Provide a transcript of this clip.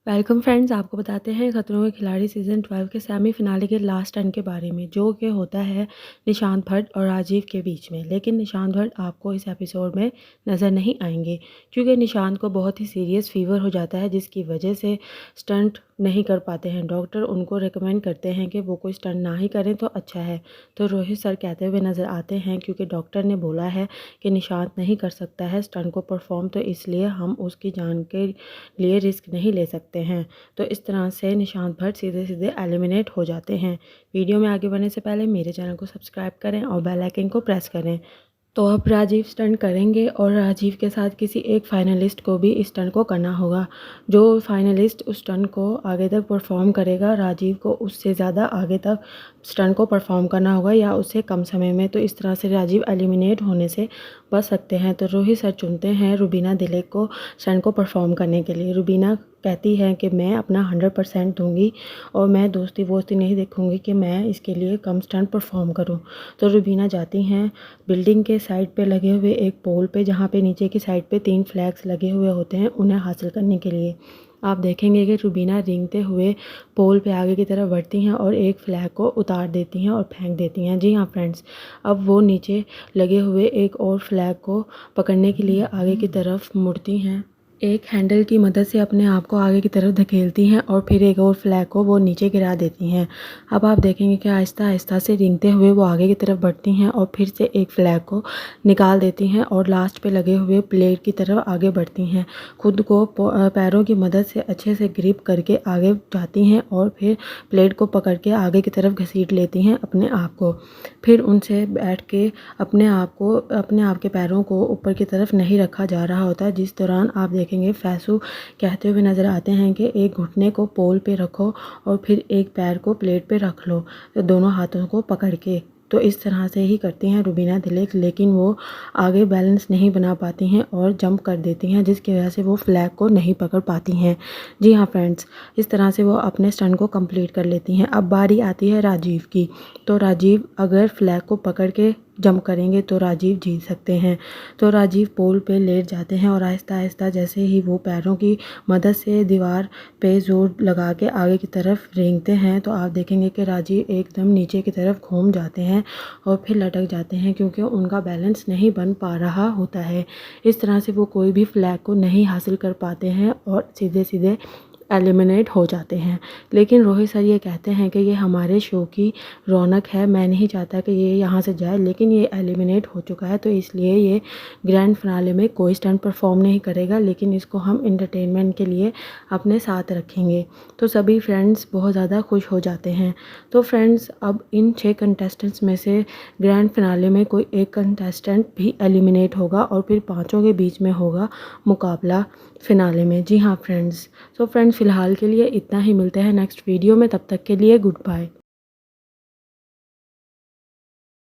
Welcome friends, आपको बताते हैं खतरों के खिलाड़ी सीज़न 12 के सेमीफिनाले के लास्ट टर्न के बारे में, जो कि होता है निशांत भट्ट और राजीव के बीच में। लेकिन निशांत भट्ट आपको इस एपिसोड में नज़र नहीं आएंगे, क्योंकि निशांत को बहुत ही सीरियस फीवर हो जाता है, जिसकी वजह से स्टंट नहीं कर पाते हैं। डॉक्टर उनको रिकमेंड करते हैं कि वो कोई स्टंट ना ही करें तो अच्छा है। तो रोहित सर कहते हुए नज़र आते हैं, क्योंकि डॉक्टर ने बोला है कि निशांत नहीं कर सकता है स्टंट को परफॉर्म, तो इसलिए हम उसकी जान के लिए रिस्क नहीं ले सकते हैं। तो इस तरह से निशांत भट्ट सीधे सीधे एलिमिनेट हो जाते हैं। वीडियो में आगे बढ़ने से पहले मेरे चैनल को सब्सक्राइब करें और बेल आइकन को प्रेस करें। तो अब राजीव स्टंट करेंगे और राजीव के साथ किसी एक फाइनलिस्ट को भी इस स्टंट को करना होगा। जो फाइनलिस्ट उस स्टंट को आगे तक परफॉर्म करेगा, राजीव को उससे ज़्यादा आगे तक स्टंट को परफॉर्म करना होगा या उससे कम समय में। तो इस तरह से राजीव एलिमिनेट होने से बच सकते हैं। तो रोहित सर चुनते हैं रुबीना दिलीप को स्टंट को परफॉर्म करने के लिए। रुबीना कहती है कि मैं अपना 100% दूंगी और मैं दोस्ती वोस्ती नहीं देखूंगी कि मैं इसके लिए कम स्टंट परफॉर्म करूं। तो रुबीना जाती हैं बिल्डिंग के साइड पे लगे हुए एक पोल पे, जहाँ पे नीचे की साइड पे 3 फ्लैग्स लगे हुए होते हैं, उन्हें हासिल करने के लिए। आप देखेंगे कि रुबीना रेंगते हुए पोल पे आगे की तरफ बढ़ती हैं और एक फ्लैग को उतार देती हैं और फेंक देती हैं। जी हाँ फ्रेंड्स, अब वो नीचे लगे हुए एक और फ्लैग को पकड़ने के लिए आगे की तरफ मुड़ती हैं। एक हैंडल की मदद से अपने आप को आगे की तरफ धकेलती हैं और फिर एक और फ्लैग को वो नीचे गिरा देती हैं। अब आप देखेंगे कि आहिस्ता आहिस्ता से रेंगते हुए वो आगे की तरफ बढ़ती हैं और फिर से एक फ्लैग को निकाल देती हैं और लास्ट पे लगे हुए प्लेट की तरफ आगे बढ़ती हैं। खुद को पैरों की मदद से अच्छे से ग्रिप करके आगे जाती हैं और फिर प्लेट को पकड़ के आगे की तरफ घसीट लेती हैं अपने आप को। फिर उनसे बैठ के अपने आप के पैरों को ऊपर की तरफ नहीं रखा जा रहा होता, जिस दौरान आप देखेंगे फैसू कहते हुए नज़र आते हैं कि एक घुटने को पोल पे रखो और फिर एक पैर को प्लेट पे रख लो, तो दोनों हाथों को पकड़ के। तो इस तरह से ही करती हैं रुबीना दिलीप, लेकिन वो आगे बैलेंस नहीं बना पाती हैं और जंप कर देती हैं, जिसकी वजह से वो फ्लैग को नहीं पकड़ पाती हैं। जी हाँ फ्रेंड्स, इस तरह से वो अपने स्टंट को कंप्लीट कर लेती हैं। अब बारी आती है राजीव की। तो राजीव अगर फ्लैग को पकड़ के जंप करेंगे तो राजीव जीत सकते हैं। तो राजीव पोल पे लेट जाते हैं और आहिस्ता आहिस्ता जैसे ही वो पैरों की मदद से दीवार पे जोर लगा के आगे की तरफ रेंगते हैं, तो आप देखेंगे कि राजीव एकदम नीचे की तरफ घूम जाते हैं और फिर लटक जाते हैं, क्योंकि उनका बैलेंस नहीं बन पा रहा होता है। इस तरह से वो कोई भी फ्लैग को नहीं हासिल कर पाते हैं और सीधे सीधे एलिमिनेट हो जाते हैं। लेकिन रोहित सर ये कहते हैं कि ये हमारे शो की रौनक है, मैं नहीं चाहता कि ये यहाँ से जाए, लेकिन ये एलिमिनेट हो चुका है तो इसलिए ये ग्रैंड फिनाले में कोई स्टंट परफॉर्म नहीं करेगा, लेकिन इसको हम एंटरटेनमेंट के लिए अपने साथ रखेंगे। तो सभी फ्रेंड्स बहुत ज़्यादा खुश हो जाते हैं। तो फ्रेंड्स, अब इन 6 कंटेस्टेंट्स में से ग्रैंड फिनाले में कोई एक कंटेस्टेंट भी एलिमिनेट होगा और फिर पाँचों के बीच में होगा मुकाबला फिनाले में। जी हाँ फ्रेंड्स, तो फ्रेंड्स फ़िलहाल के लिए इतना ही। मिलते हैं नेक्स्ट वीडियो में, तब तक के लिए गुड बाय।